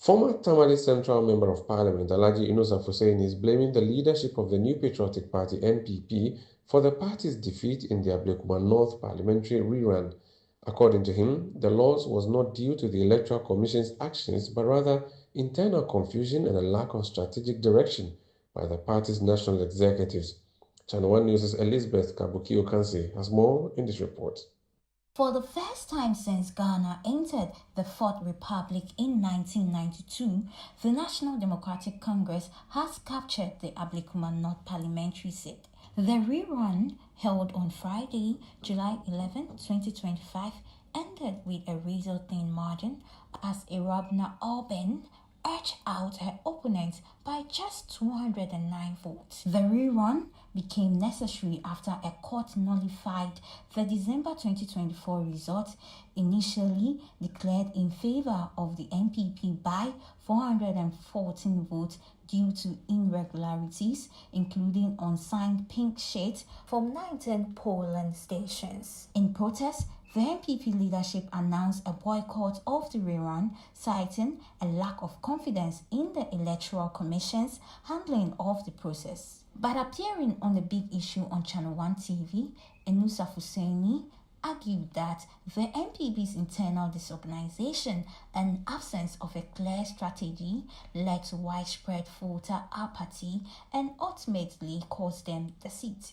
Former Tamale Central Member of Parliament Alhaji Inusah Fuseini is blaming the leadership of the New Patriotic Party NPP for the party's defeat in the Ablekuma North parliamentary rerun. According to him, the loss was not due to the Electoral Commission's actions but rather internal confusion and a lack of strategic direction by the party's national executives. ChannelOne News' Elizabeth Kabuki Okansi has more in this report. For the first time since Ghana entered the Fourth Republic in 1992, the National Democratic Congress has captured the Ablekuma North parliamentary seat. The rerun, held on Friday, July 11, 2025, ended with a razor-thin margin as Irabna Alben edged out her opponent by just 209 votes. The rerun became necessary after a court nullified the December 2024 result initially declared in favor of the NPP by 414 votes due to irregularities, including unsigned pink sheets from 19 polling stations. In protest, the NPP leadership announced a boycott of the rerun, citing a lack of confidence in the Electoral Commission's handling of the process. But appearing on the big issue on ChannelOne TV, Inusah Fuseini argued that the NPP's internal disorganization and absence of a clear strategy led to widespread voter apathy and ultimately cost them the seat.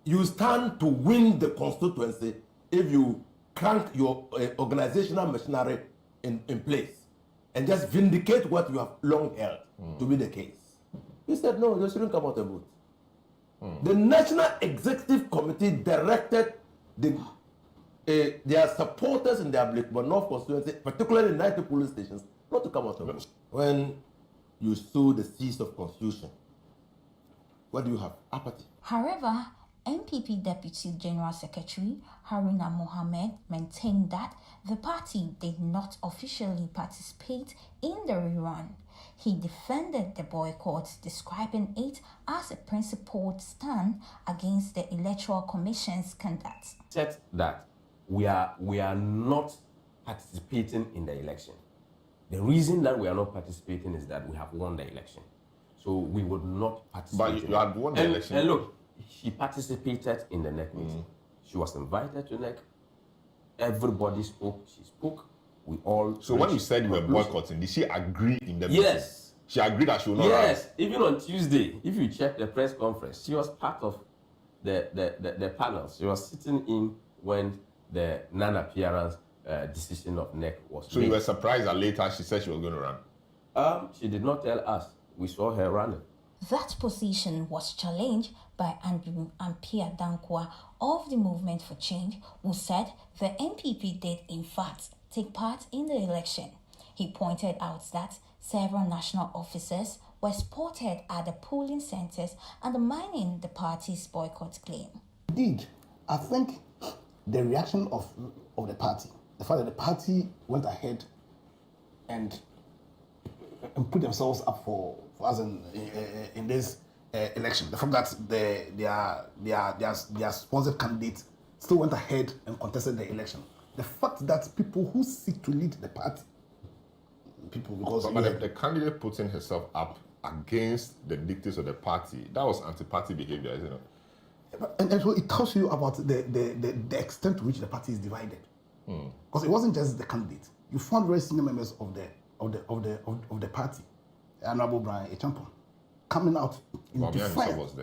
You stand to win the constituency if you crank your organizational machinery in place and just vindicate what you have long held to be the case. He said, no, they shouldn't come out and vote. The National Executive Committee directed their supporters in the Ablekuma North constituency, particularly in 90 polling stations, not to come out and vote. When you sow the seeds of confusion, what do you have? Apathy. However, NPP Deputy General Secretary Haruna Mohammed maintained that the party did not officially participate in the rerun. He defended the boycott, describing it as a principled stand against the Electoral Commission's conduct. Said that we are not participating in the election. The reason that we are not participating is that we have won the election. So we would not participate. But you had won the election. And look, she participated in the NEC meeting. She was invited to NEC. Everybody spoke. She spoke. We all. So when you said you were boycotting, did she agree in the meeting? Yes. She agreed that she will not. Yes. Even on Tuesday, if you check the press conference, she was part of the panel. She was sitting in when the non-appearance decision of NEC was So made. you were surprised that later she said she was going to run? She did not tell us. We saw her running. That position was challenged by Andrew Ampia Dankwa of the Movement for Change, who said the NPP did in fact take part in the election. He pointed out that several national officers were spotted at the polling centers undermining the party's boycott claim. Indeed, I think the reaction of the party, the fact that the party went ahead and put themselves up for us in this election, the fact that their sponsored candidate still went ahead and contested the election, the fact that people who seek to lead the party, but the candidate putting herself up against the dictates of the party, that was anti-party behavior, isn't it? And so it tells you about the extent to which the party is divided. Because it wasn't just the candidate. You found very senior members of the party, Honorable Brian Echampon, coming out in defiance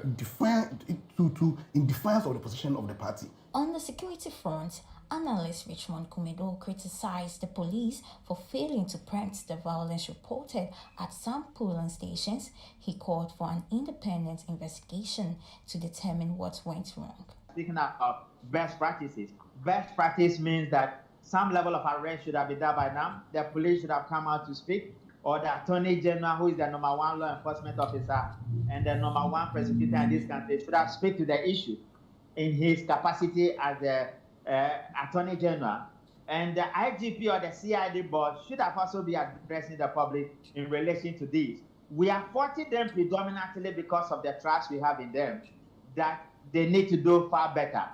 of the position of the party. On the security front, analyst Richmond Kumedo criticized the police for failing to preempt the violence reported at some polling stations. He called for an independent investigation to determine what went wrong. Speaking about best practices, best practice means that some level of arrest should have been done by now. The police should have come out to speak, or the Attorney General, who is the #1 law enforcement officer and the #1 prosecutor in this country, should have speak to the issue in his capacity as the Attorney General. And the IGP or the CID board should have also be addressing the public in relation to this. We are faulting them predominantly because of the trust we have in them, that they need to do far better.